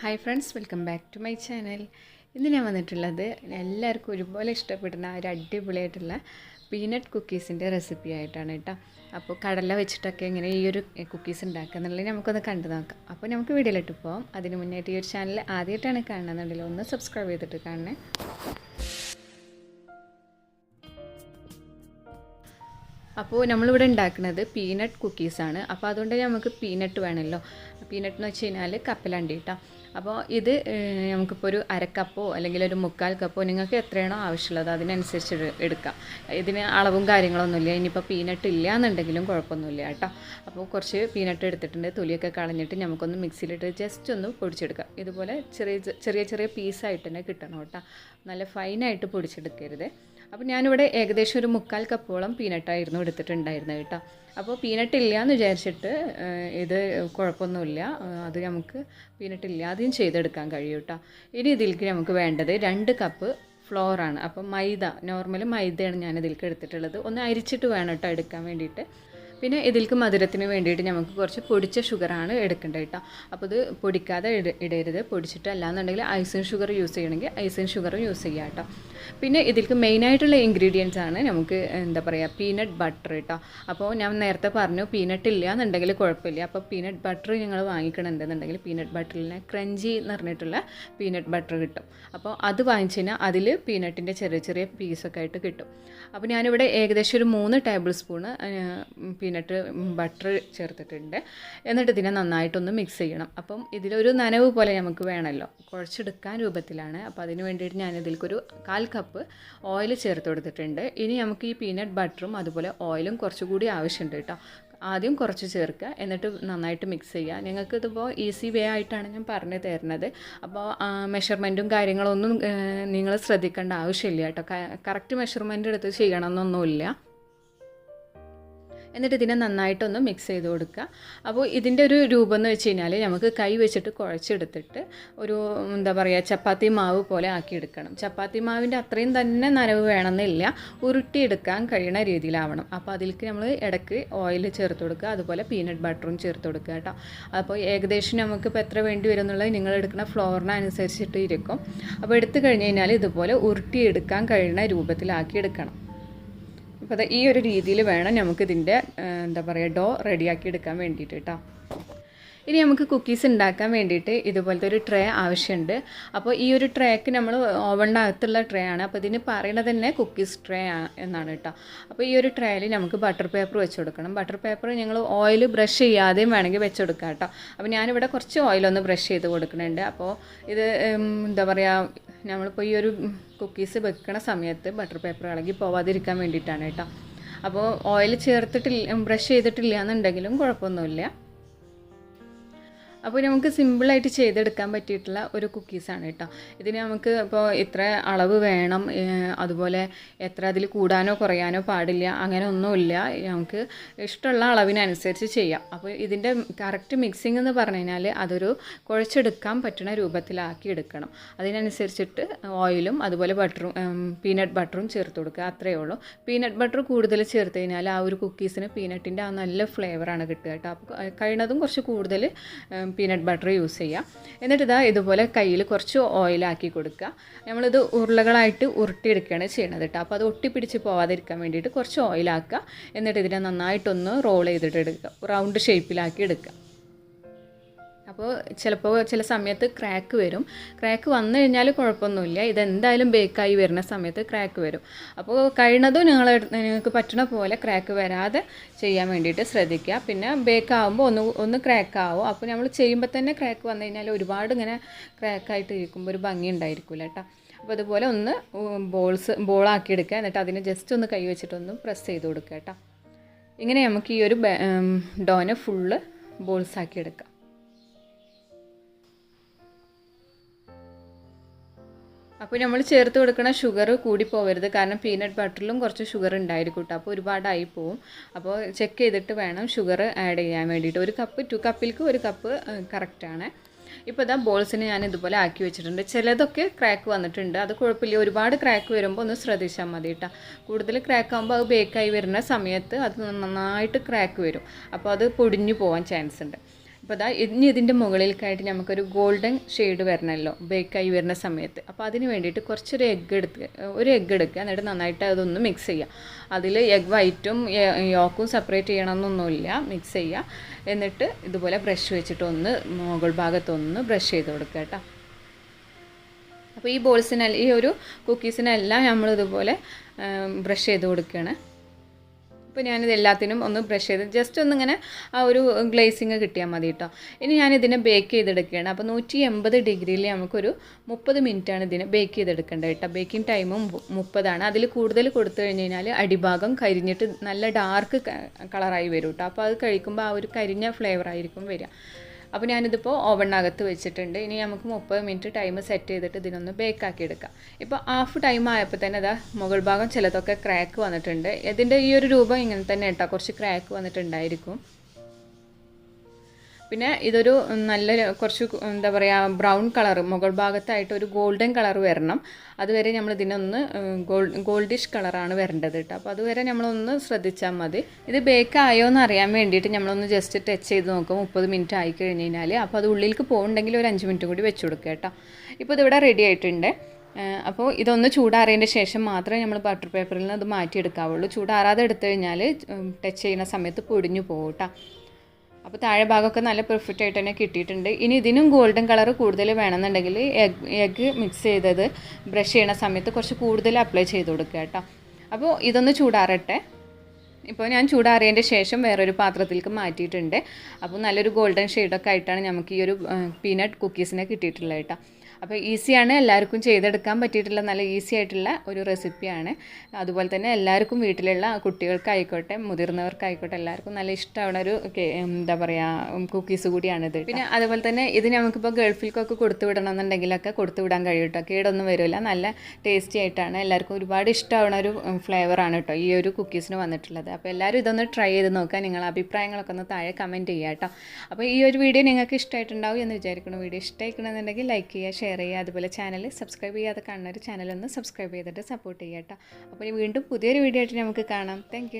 Hi friends, welcome back to my channel. ഇന്ന് ഞാൻ വന്നിട്ടുള്ളത് എല്ലാവർക്കും ഒരുപോലെ ഇഷ്ടപ്പെടുന്ന ഒരു അടിപൊളിയായിട്ടുള്ള പീനട്ട് കുക്കീസിൻ്റെ റെസിപ്പി ആയിട്ടാണ് കേട്ടോ. അപ്പോൾ കടല വെച്ചിട്ടൊക്കെ എങ്ങനെ ഈ ഒരു കുക്കീസ് ഉണ്ടാക്കുക എന്നുള്ളത് നമുക്കൊന്ന് കണ്ടു നോക്കാം. അപ്പോൾ നമുക്ക് വീഡിയോയിലിട്ട് പോകാം. അതിന് മുന്നേറ്റ് ഈ ഒരു ചാനൽ ആദ്യമായിട്ടാണ് കാണുന്നുണ്ടെങ്കിൽ ഒന്ന് സബ്സ്ക്രൈബ് ചെയ്തിട്ട് കാണണേ. അപ്പോൾ നമ്മളിവിടെ ഉണ്ടാക്കുന്നത് പീനട്ട് കുക്കീസാണ്. അപ്പോൾ അതുകൊണ്ട് നമുക്ക് പീനട്ട് വേണമല്ലോ. പീനട്ട് എന്ന് വെച്ച് കഴിഞ്ഞാൽ കപ്പലണ്ടി കേട്ടോ. അപ്പോൾ ഇത് നമുക്കിപ്പോൾ ഒരു അരക്കപ്പോ അല്ലെങ്കിൽ ഒരു 1/4 കപ്പോ നിങ്ങൾക്ക് എത്രയാണോ ആവശ്യമുള്ളത് അതിനനുസരിച്ച് എടുക്കാം. ഇതിന് അളവും കാര്യങ്ങളൊന്നുമില്ല. ഇനിയിപ്പോൾ പീനട്ട് ഇല്ല എന്നുണ്ടെങ്കിലും കുഴപ്പമൊന്നുമില്ല കേട്ടോ. അപ്പോൾ കുറച്ച് പീനട്ട് എടുത്തിട്ടുണ്ട്. തൊലിയൊക്കെ കളഞ്ഞിട്ട് നമുക്കൊന്ന് മിക്സിയിലിട്ട് ജസ്റ്റ് ഒന്ന് പൊടിച്ചെടുക്കാം. ഇതുപോലെ ചെറിയ പീസായിട്ട് തന്നെ കിട്ടണം കേട്ടോ. നല്ല ഫൈനായിട്ട് പൊടിച്ചെടുക്കരുത്. അപ്പോൾ ഞാനിവിടെ ഏകദേശം ഒരു 1/4 കപ്പോളം പീനട്ടായിരുന്നു എടുത്തിട്ടുണ്ടായിരുന്നത് കേട്ടോ. അപ്പോൾ പീനട്ട് ഇല്ല എന്ന് വിചാരിച്ചിട്ട് ഇത് കുഴപ്പമൊന്നുമില്ല. അത് നമുക്ക് പീനട്ട് ഇല്ലാതെയും ചെയ്തെടുക്കാൻ കഴിയും കേട്ടോ. ഇനി ഇതിലേക്ക് നമുക്ക് വേണ്ടത് 2 കപ്പ് ഫ്ലോറാണ്. അപ്പം നോർമൽ മൈദയാണ് ഞാനിതിലേക്ക് എടുത്തിട്ടുള്ളത്. ഒന്ന് അരിച്ചിട്ട് വേണം കേട്ടോ എടുക്കാൻ വേണ്ടിയിട്ട്. പിന്നെ ഇതിലേക്ക് മധുരത്തിന് വേണ്ടിയിട്ട് നമുക്ക് കുറച്ച് പൊടിച്ച ഷുഗറാണ് എടുക്കേണ്ടത് കേട്ടോ. അപ്പോൾ ഇത് പൊടിക്കാതെ ഇടരുത്. പൊടിച്ചിട്ട് അല്ലാന്നുണ്ടെങ്കിൽ ഐസിൻ ഷുഗർ യൂസ് ചെയ്യണമെങ്കിൽ ഐസിൻ ഷുഗറും യൂസ് ചെയ്യാം കേട്ടോ. പിന്നെ ഇതിലേക്ക് മെയിനായിട്ടുള്ള ഇൻഗ്രീഡിയൻസ് ആണ് നമുക്ക് പീനട്ട് ബട്ടർ കേട്ടോ. അപ്പോൾ ഞാൻ നേരത്തെ പറഞ്ഞു പീനട്ട് ഇല്ല എന്നുണ്ടെങ്കിൽ കുഴപ്പമില്ല. അപ്പോൾ പീനട്ട് ബട്ടർ നിങ്ങൾ വാങ്ങിക്കണമെന്നുണ്ടെങ്കിൽ പീനട്ട് ബട്ടറിനെ ക്രഞ്ചി എന്ന് പറഞ്ഞിട്ടുള്ള പീനട്ട് ബട്ടർ കിട്ടും. അപ്പോൾ അത് വാങ്ങിച്ചു കഴിഞ്ഞാൽ അതിൽ പീനട്ടിൻ്റെ ചെറിയ പീസൊക്കെ ആയിട്ട് കിട്ടും. അപ്പോൾ ഞാനിവിടെ ഏകദേശം ഒരു 3 ടേബിൾ സ്പൂണ് പീനട്ട് ബട്ടർ ചേർത്തിട്ടുണ്ട്. എന്നിട്ട് ഇതിനെ നന്നായിട്ടൊന്ന് മിക്സ് ചെയ്യണം. അപ്പം ഇതിലൊരു നനവ് പോലെ നമുക്ക് വേണമല്ലോ, കുഴച്ചെടുക്കാൻ രൂപത്തിലാണ്. അപ്പോൾ അതിന് വേണ്ടിയിട്ട് ഞാനിതിലേക്കൊരു 1/4 കപ്പ് ഓയിൽ ചേർത്ത് കൊടുത്തിട്ടുണ്ട്. ഇനി നമുക്ക് ഈ പീനട്ട് ബട്ടറും അതുപോലെ ഓയിലും കുറച്ചുകൂടി ആവശ്യമുണ്ട് കേട്ടോ. ആദ്യം കുറച്ച് ചേർക്കുക, എന്നിട്ട് നന്നായിട്ട് മിക്സ് ചെയ്യുക. നിങ്ങൾക്കിതിപ്പോൾ ഈസി വേ ആയിട്ടാണ് ഞാൻ പറഞ്ഞു തരുന്നത്. അപ്പോൾ മെഷർമെൻറ്റും കാര്യങ്ങളൊന്നും നിങ്ങൾ ശ്രദ്ധിക്കേണ്ട ആവശ്യമില്ല കേട്ടോ. കറക്റ്റ് മെഷർമെൻറ്റ് എടുത്ത് ചെയ്യണമെന്നൊന്നുമില്ല. എന്നിട്ട് ഇതിനെ നന്നായിട്ടൊന്ന് മിക്സ് ചെയ്ത് കൊടുക്കുക. അപ്പോൾ ഇതിൻ്റെ ഒരു രൂപം എന്ന് വെച്ച് കഴിഞ്ഞാൽ നമുക്ക് കൈ വെച്ചിട്ട് കുഴച്ചെടുത്തിട്ട് ഒരു ചപ്പാത്തി മാവ് പോലെ ആക്കിയെടുക്കണം. ചപ്പാത്തി മാവിൻ്റെ അത്രയും തന്നെ നനവ് വേണമെന്നില്ല, ഉരുട്ടിയെടുക്കാൻ കഴിയുന്ന രീതിയിലാവണം. അപ്പോൾ അതിലേക്ക് നമ്മൾ ഇടയ്ക്ക് ഓയിൽ ചേർത്ത് കൊടുക്കുക, അതുപോലെ പീനട്ട് ബട്ടറും ചേർത്ത് കൊടുക്കുക കേട്ടോ. അപ്പോൾ ഏകദേശം നമുക്കിപ്പോൾ എത്ര വേണ്ടി വരും എന്നുള്ളത് നിങ്ങൾ എടുക്കുന്ന ഫ്ലോറിനനുസരിച്ചിട്ട് ഇരിക്കും. അപ്പോൾ എടുത്തു കഴിഞ്ഞ് കഴിഞ്ഞാൽ ഇതുപോലെ ഉരുട്ടിയെടുക്കാൻ കഴിയുന്ന രൂപത്തിലാക്കിയെടുക്കണം. അപ്പോൾ ഈ ഒരു രീതിയിൽ വേണം നമുക്കിതിൻ്റെ ഡോ റെഡിയാക്കി എടുക്കാൻ വേണ്ടിയിട്ട് കേട്ടോ. ഇനി നമുക്ക് കുക്കീസ് ഉണ്ടാക്കാൻ വേണ്ടിയിട്ട് ഇതുപോലത്തെ ഒരു ട്രേ ആവശ്യമുണ്ട്. അപ്പോൾ ഈ ഒരു ട്രേക്ക് നമ്മൾ ഓവണിൻ്റെ അകത്തുള്ള ട്രേ ആണ്. അപ്പോൾ ഇതിന് പറയുന്നത് തന്നെ കുക്കീസ് ട്രേ എന്നാണ് കേട്ടോ. അപ്പോൾ ഈ ഒരു ട്രേയിൽ നമുക്ക് ബട്ടർ പേപ്പർ വെച്ച് കൊടുക്കണം. ബട്ടർ പേപ്പർ ഞങ്ങൾ ഓയിൽ ബ്രഷ് ചെയ്യാതെയും വേണമെങ്കിൽ വെച്ച് കൊടുക്കാം കേട്ടോ. അപ്പോൾ ഞാനിവിടെ കുറച്ച് ഓയിലൊന്ന് ബ്രഷ് ചെയ്ത് കൊടുക്കുന്നുണ്ട്. അപ്പോൾ ഇത് നമ്മളിപ്പോൾ ഈ ഒരു കുക്കീസ് വെക്കണ സമയത്ത് ബട്ടർ പേപ്പർ ഇളകി പോവാതിരിക്കാൻ വേണ്ടിയിട്ടാണ് കേട്ടോ. അപ്പോൾ ഓയിൽ ചേർത്തിട്ടില്ല, ബ്രഷ് ചെയ്തിട്ടില്ല എന്നുണ്ടെങ്കിലും കുഴപ്പമൊന്നുമില്ല. അപ്പോൾ നമുക്ക് സിമ്പിളായിട്ട് ചെയ്തെടുക്കാൻ പറ്റിയിട്ടുള്ള ഒരു കുക്കീസാണ് കേട്ടോ. ഇതിന് നമുക്ക് ഇപ്പോൾ ഇത്ര അളവ് വേണം, അതുപോലെ എത്ര അതിൽ കൂടാനോ കുറയാനോ പാടില്ല, അങ്ങനെ ഒന്നുമില്ല. നമുക്ക് ഇഷ്ടമുള്ള അളവിനനുസരിച്ച് ചെയ്യാം. അപ്പോൾ ഇതിൻ്റെ കറക്റ്റ് മിക്സിംഗ് എന്ന് പറഞ്ഞു കഴിഞ്ഞാൽ അതൊരു കുഴച്ചെടുക്കാൻ പറ്റുന്ന രൂപത്തിലാക്കി എടുക്കണം. അതിനനുസരിച്ചിട്ട് ഓയിലും അതുപോലെ പീനട്ട് ബട്ടറും ചേർത്ത് കൊടുക്കുക, അത്രയേ ഉള്ളൂ. പീനട്ട് ബട്ടർ കൂടുതൽ ചേർത്ത് കഴിഞ്ഞാൽ ആ ഒരു കുക്കീസിന് പീനട്ടിൻ്റെ ആ നല്ല ഫ്ലേവറാണ് കിട്ടുക കേട്ടോ. അപ്പോൾ കഴിയുന്നതും കുറച്ച് കൂടുതൽ പീനട്ട് ബട്ടർ യൂസ് ചെയ്യുക. എന്നിട്ട് ഇതുപോലെ കയ്യിൽ കുറച്ച് ഓയിലാക്കി കൊടുക്കുക. നമ്മളിത് ഉരുളകളായിട്ട് ഉരുട്ടിയെടുക്കുകയാണ് ചെയ്യണത് കേട്ടോ. അപ്പോൾ അത് ഒട്ടിപ്പിടിച്ച് പോവാതിരിക്കാൻ വേണ്ടിയിട്ട് കുറച്ച് ഓയിലാക്കുക. എന്നിട്ട് ഇതിനെ നന്നായിട്ടൊന്ന് റോൾ ചെയ്തിട്ട് എടുക്കുക, റൗണ്ട് ഷേപ്പിലാക്കി എടുക്കുക. അപ്പോൾ ചില സമയത്ത് ക്രാക്ക് വരും. ക്രാക്ക് വന്നു കഴിഞ്ഞാൽ കുഴപ്പമൊന്നുമില്ല. ഇതെന്തായാലും ബേക്കായി വരുന്ന സമയത്ത് ക്രാക്ക് വരും. അപ്പോൾ കഴിയുന്നതും നിങ്ങൾക്ക് പറ്റുന്ന പോലെ ക്രാക്ക് വരാതെ ചെയ്യാൻ വേണ്ടിയിട്ട് ശ്രദ്ധിക്കുക. പിന്നെ ബേക്കാവുമ്പോൾ ഒന്ന് ക്രാക്ക് ആവും. അപ്പോൾ നമ്മൾ ചെയ്യുമ്പോൾ തന്നെ ക്രാക്ക് വന്നു കഴിഞ്ഞാൽ ഒരുപാട് ഇങ്ങനെ ക്രാക്കായിട്ട് ഇരിക്കുമ്പോൾ ഒരു ഭംഗി ഉണ്ടായിരിക്കില്ല കേട്ടോ. അപ്പോൾ അതുപോലെ ഒന്ന് ബോളാക്കി എടുക്കുക. എന്നിട്ട് അതിനെ ജസ്റ്റ് ഒന്ന് കൈ വെച്ചിട്ടൊന്ന് പ്രസ് ചെയ്ത് കൊടുക്കുക കേട്ടോ. ഇങ്ങനെ നമുക്ക് ഈ ഒരു ഡോനെ ഫുള്ള് ബോൾസാക്കി എടുക്കാം. അപ്പോൾ നമ്മൾ ചേർത്ത് കൊടുക്കുന്ന ഷുഗർ കൂടി പോകരുത്, കാരണം പീനട്ട് ബട്ടറിലും കുറച്ച് ഷുഗർ ഉണ്ടായിരിക്കും കേട്ടോ. അപ്പോൾ ഒരുപാടായി പോവും. അപ്പോൾ ചെക്ക് ചെയ്തിട്ട് വേണം ഷുഗർ ആഡ് ചെയ്യാൻ വേണ്ടിയിട്ട്. 2 കപ്പിലേക്ക് 1 കപ്പ് കറക്റ്റാണ്. ഇപ്പോൾ ബോൾസിന് ഞാൻ ഇതുപോലെ ആക്കി വെച്ചിട്ടുണ്ട്. ചിലതൊക്കെ ക്രാക്ക് വന്നിട്ടുണ്ട്, അത് കുഴപ്പമില്ല. ഒരുപാട് ക്രാക്ക് വരുമ്പോൾ ഒന്ന് ശ്രദ്ധിച്ചാൽ മതി കേട്ടോ. കൂടുതൽ ക്രാക്ക് ആകുമ്പോൾ അത് ബേക്കായി വരുന്ന സമയത്ത് അത് നന്നായിട്ട് ക്രാക്ക് വരും. അപ്പോൾ അത് പൊടിഞ്ഞു പോകാൻ ചാൻസ് ഉണ്ട്. അപ്പോൾ അതാ ഇനി ഇതിൻ്റെ മുകളിലേക്കായിട്ട് നമുക്കൊരു ഗോൾഡൻ ഷെയ്ഡ് വരണമല്ലോ ബേക്കായി വരുന്ന സമയത്ത്. അപ്പോൾ അതിന് വേണ്ടിയിട്ട് കുറച്ചൊരു ഒരു എഗ്ഗ് എടുക്കുക. എന്നിട്ട് നന്നായിട്ട് അതൊന്ന് മിക്സ് ചെയ്യുക. അതിൽ എഗ് വൈറ്റും യോക്കും സെപ്പറേറ്റ് ചെയ്യണമെന്നൊന്നുമില്ല, മിക്സ് ചെയ്യുക. എന്നിട്ട് ഇതുപോലെ ബ്രഷ് വെച്ചിട്ട് ഒന്ന് മുകൾ ഭാഗത്തൊന്ന് ബ്രഷ് ചെയ്ത് കൊടുക്കുക കേട്ടോ. അപ്പോൾ ഈ ബോൾസിനെല്ലാം ഈ ഒരു കുക്കീസിനെല്ലാം നമ്മളിതുപോലെ ബ്രഷ് ചെയ്ത് കൊടുക്കുകയാണ്. ഇപ്പോൾ ഞാനിത് എല്ലാത്തിനും ഒന്ന് ബ്രഷ് ചെയ്ത് ജസ്റ്റ് ഒന്നിങ്ങനെ ആ ഒരു ഗ്ലേസിങ് കിട്ടിയാൽ മതി കേട്ടോ. ഇനി ഞാനിതിനെ ബേക്ക് ചെയ്തെടുക്കുകയാണ്. അപ്പോൾ 180 ഡിഗ്രിയിൽ നമുക്കൊരു 30 മിനിറ്റാണ് ഇതിനെ ബേക്ക് ചെയ്തെടുക്കേണ്ടത് കേട്ടോ. ബേക്കിംഗ് ടൈമും 30ആണ്. അതിൽ കൂടുതൽ കൊടുത്തു കഴിഞ്ഞ് കഴിഞ്ഞാൽ അടിഭാഗം കരിഞ്ഞിട്ട് നല്ല ഡാർക്ക് കളറായി വരും കേട്ടോ. അപ്പോൾ അത് കഴിക്കുമ്പോൾ ആ ഒരു കരിഞ്ഞ ഫ്ലേവറായിരിക്കും വരിക. അപ്പോൾ ഞാനിതിപ്പോൾ ഓവണിനകത്ത് വെച്ചിട്ടുണ്ട്. ഇനി നമുക്ക് 30 മിനിറ്റ് ടൈം സെറ്റ് ചെയ്തിട്ട് ഇതിനൊന്ന് ബേക്കാക്കി എടുക്കാം. ഇപ്പോൾ ഹാഫ് ടൈം ആയപ്പോൾ തന്നെ അതാ മുകൾ ഭാഗം ചിലതൊക്കെ ക്രാക്ക് വന്നിട്ടുണ്ട്. ഇതിൻ്റെ ഈ ഒരു രൂപം ഇങ്ങനെ തന്നെ കേട്ടോ, കുറച്ച് ക്രാക്ക് വന്നിട്ടുണ്ടായിരിക്കും. പിന്നെ ഇതൊരു നല്ല കുറച്ച് എന്താ പറയുക ബ്രൗൺ കളർ മുകൾ ഭാഗത്തായിട്ട് ഒരു ഗോൾഡൻ കളർ വരണം. അതുവരെ നമ്മൾ ഇതിനൊന്ന് ഗോൾഡിഷ് കളറാണ് വരേണ്ടത് കേട്ടോ. അപ്പോൾ അതുവരെ നമ്മളൊന്ന് ശ്രദ്ധിച്ചാൽ മതി. ഇത് ബേക്ക് ആയോ എന്ന് അറിയാൻ വേണ്ടിയിട്ട് നമ്മളൊന്ന് ജസ്റ്റ് ടച്ച് ചെയ്ത് നോക്കും. 30 മിനിറ്റ് ആയി കഴിഞ്ഞ് കഴിഞ്ഞാൽ അപ്പോൾ അത് ഉള്ളിലേക്ക് പോകുന്നുണ്ടെങ്കിൽ ഒരു 5 മിനിറ്റ് കൂടി വെച്ച് കൊടുക്കുക കേട്ടോ. ഇപ്പോൾ ഇതിവിടെ റെഡി ആയിട്ടുണ്ട്. അപ്പോൾ ഇതൊന്ന് ചൂടാറിയതിൻ്റെ ശേഷം മാത്രമേ നമ്മൾ ബട്ടർ പേപ്പറിൽ നിന്ന് അത് മാറ്റിയെടുക്കാവുള്ളൂ. ചൂടാറാതെ എടുത്തു കഴിഞ്ഞാൽ ടച്ച് ചെയ്യുന്ന സമയത്ത് പൊടിഞ്ഞു പോകും കേട്ടോ. അപ്പോൾ താഴെ ഭാഗമൊക്കെ നല്ല പെർഫെക്റ്റ് ആയിട്ട് തന്നെ കിട്ടിയിട്ടുണ്ട്. ഇനി ഇതിനും ഗോൾഡൻ കളർ കൂടുതൽ വേണമെന്നുണ്ടെങ്കിൽ എഗ്ഗ് മിക്സ് ചെയ്തത് ബ്രഷ് ചെയ്യണ സമയത്ത് കുറച്ച് കൂടുതൽ അപ്ലൈ ചെയ്ത് കൊടുക്കുക കേട്ടോ. അപ്പോൾ ഇതൊന്ന് ചൂടാറട്ടെ. ഇപ്പോൾ ഞാൻ ചൂടാറിയതിൻ്റെ ശേഷം വേറൊരു പാത്രത്തിലേക്ക് മാറ്റിയിട്ടുണ്ട്. അപ്പോൾ നല്ലൊരു ഗോൾഡൻ ഷെയ്ഡൊക്കെ ആയിട്ടാണ് നമുക്ക് ഈ ഒരു പീനട്ട് കുക്കീസിനെ കിട്ടിയിട്ടുള്ളത് കേട്ടോ. അപ്പോൾ ഈസിയാണ്, എല്ലാവർക്കും ചെയ്തെടുക്കാൻ പറ്റിയിട്ടുള്ള നല്ല ഈസി ആയിട്ടുള്ള ഒരു റെസിപ്പിയാണ്. അതുപോലെ തന്നെ എല്ലാവർക്കും വീട്ടിലുള്ള കുട്ടികൾക്കായിക്കോട്ടെ മുതിർന്നവർക്കായിക്കോട്ടെ എല്ലാവർക്കും നല്ല ഇഷ്ടമാണ് ഒരു എന്താ പറയുക കുക്കീസ് കൂടിയാണിത്. പിന്നെ അതുപോലെ തന്നെ ഇത് നമുക്കിപ്പോൾ ഗൾഫിലേക്കൊക്കെ കൊടുത്തു വിടണമെന്നുണ്ടെങ്കിലൊക്കെ കൊടുത്തു വിടാൻ കഴിയും കേട്ടോ. കേടൊന്നും വരില്ല, നല്ല ടേസ്റ്റി ആയിട്ടാണ്, എല്ലാവർക്കും ഒരുപാട് ഇഷ്ടമാവുന്ന ഒരു ഫ്ലേവറാണ് കേട്ടോ ഈ ഒരു കുക്കീസിന് വന്നിട്ടുള്ളത്. അപ്പോൾ എല്ലാവരും ഇതൊന്ന് ട്രൈ ചെയ്ത് നോക്കുക. നിങ്ങളുടെ അഭിപ്രായങ്ങളൊക്കെ ഒന്ന് താഴെ കമൻറ്റ് ചെയ്യുക കേട്ടോ. അപ്പോൾ ഈ ഒരു വീഡിയോ നിങ്ങൾക്ക് ഇഷ്ടമായിട്ടുണ്ടാവും എന്ന് വിചാരിക്കണം. വീഡിയോ ഇഷ്ടമായിക്കണമെന്നുണ്ടെങ്കിൽ ലൈക്ക് ചെയ്യുക, ഷെയർ ചെയ്യുക. അതുപോലെ ചാനൽ സബ്സ്ക്രൈബ് ചെയ്യാതെ കാണുന്ന ഒരു ചാനലൊന്ന് സബ്സ്ക്രൈബ് ചെയ്തിട്ട് സപ്പോർട്ട് ചെയ്യുക കേട്ടോ. അപ്പോൾ വീണ്ടും പുതിയൊരു വീഡിയോ ആയിട്ട് നമുക്ക് കാണാം. താങ്ക്